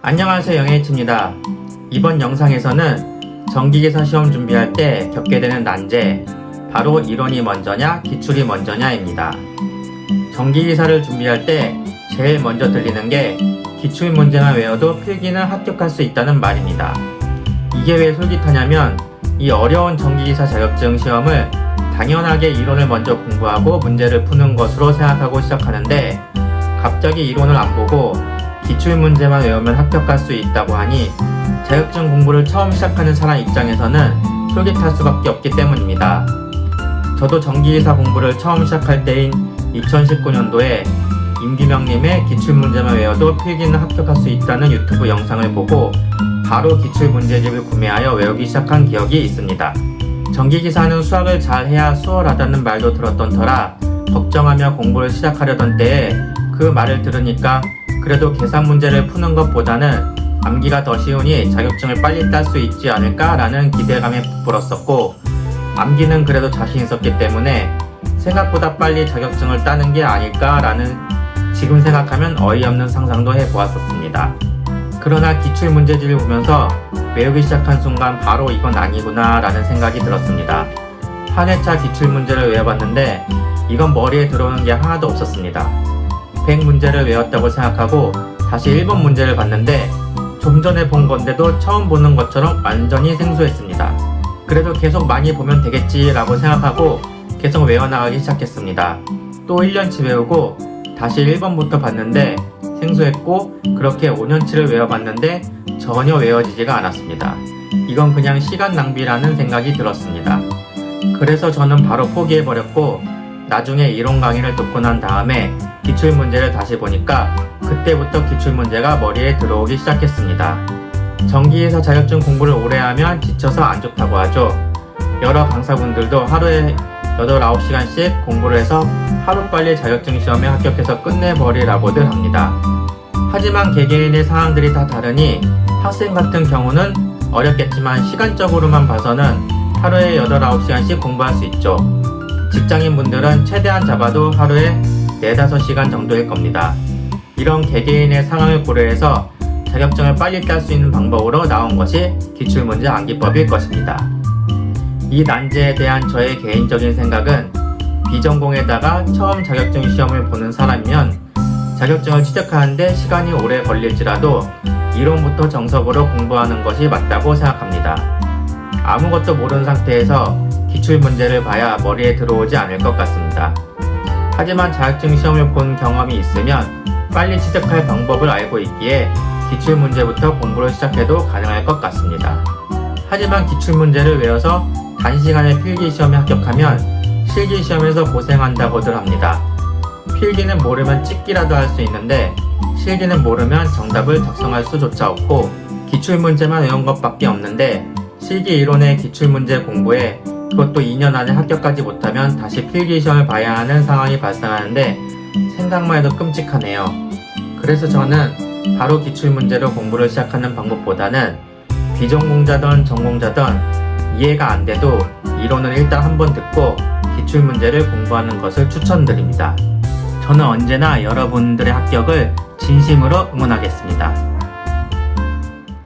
안녕하세요, 영혜치입니다. 이번 영상에서는 전기기사 시험 준비할 때 겪게 되는 난제, 바로 이론이 먼저냐 기출이 먼저냐입니다. 전기기사를 준비할 때 제일 먼저 들리는 게 기출 문제만 외워도 필기는 합격할 수 있다는 말입니다. 이게 왜 솔깃하냐면 이 어려운 전기기사 자격증 시험을 당연하게 이론을 먼저 공부하고 문제를 푸는 것으로 생각하고 시작하는데, 갑자기 이론을 안 보고 기출 문제만 외우면 합격할 수 있다고 하니 자격증 공부를 처음 시작하는 사람 입장에서는 솔깃할 수밖에 없기 때문입니다. 저도 전기기사 공부를 처음 시작할 때인 2019년도에 임규명님의 기출 문제만 외워도 필기는 합격할 수 있다는 유튜브 영상을 보고 바로 기출 문제집을 구매하여 외우기 시작한 기억이 있습니다. 전기기사는 수학을 잘 해야 수월하다는 말도 들었던 터라 걱정하며 공부를 시작하려던 때에 그 말을 들으니까 그래도 계산 문제를 푸는 것보다는 암기가 더 쉬우니 자격증을 빨리 딸 수 있지 않을까 라는 기대감에 부풀었었고, 암기는 그래도 자신 있었기 때문에 생각보다 빨리 자격증을 따는 게 아닐까 라는 지금 생각하면 어이없는 상상도 해보았었습니다. 그러나 기출 문제집을 보면서 외우기 시작한 순간 바로 이건 아니구나 라는 생각이 들었습니다. 한 회차 기출 문제를 외워봤는데 이건 머리에 들어오는 게 하나도 없었습니다. 100문제를 외웠다고 생각하고 다시 1번 문제를 봤는데 좀 전에 본 건데도 처음 보는 것처럼 완전히 생소했습니다. 그래도 계속 많이 보면 되겠지 라고 생각하고 계속 외워나가기 시작했습니다. 또 1년치 외우고 다시 1번부터 봤는데 생소했고, 그렇게 5년치를 외워봤는데 전혀 외워지지가 않았습니다. 이건 그냥 시간 낭비라는 생각이 들었습니다. 그래서 저는 바로 포기해버렸고, 나중에 이론 강의를 듣고 난 다음에 기출문제를 다시 보니까 그때부터 기출문제가 머리에 들어오기 시작했습니다. 전기기사 자격증 공부를 오래 하면 지쳐서 안 좋다고 하죠. 여러 강사분들도 하루에 8, 9시간씩 공부를 해서 하루빨리 자격증 시험에 합격해서 끝내버리라고들 합니다. 하지만 개개인의 상황들이 다 다르니 학생 같은 경우는 어렵겠지만 시간적으로만 봐서는 하루에 8, 9시간씩 공부할 수 있죠. 직장인분들은 최대한 잡아도 하루에 4, 5시간 정도일 겁니다. 이런 개개인의 상황을 고려해서 자격증을 빨리 딸 수 있는 방법으로 나온 것이 기출문제 암기법일 것입니다. 이 난제에 대한 저의 개인적인 생각은, 비전공에다가 처음 자격증 시험을 보는 사람이면 자격증을 취득하는데 시간이 오래 걸릴지라도 이론부터 정석으로 공부하는 것이 맞다고 생각합니다. 아무것도 모르는 상태에서 기출 문제를 봐야 머리에 들어오지 않을 것 같습니다. 하지만 자격증 시험을 본 경험이 있으면 빨리 취득할 방법을 알고 있기에 기출 문제부터 공부를 시작해도 가능할 것 같습니다. 하지만 기출 문제를 외워서 단시간에 필기 시험에 합격하면 실기 시험에서 고생한다고들 합니다. 필기는 모르면 찍기라도 할 수 있는데 실기는 모르면 정답을 작성할 수조차 없고, 기출 문제만 외운 것밖에 없는데 실기 이론의 기출 문제 공부에 그것도 2년 안에 합격하지 못하면 다시 필기 시험을 봐야 하는 상황이 발생하는데 생각만 해도 끔찍하네요. 그래서 저는 바로 기출 문제로 공부를 시작하는 방법보다는 비전공자든 전공자든 이해가 안 돼도 이론을 일단 한번 듣고 기출 문제를 공부하는 것을 추천드립니다. 저는 언제나 여러분들의 합격을 진심으로 응원하겠습니다.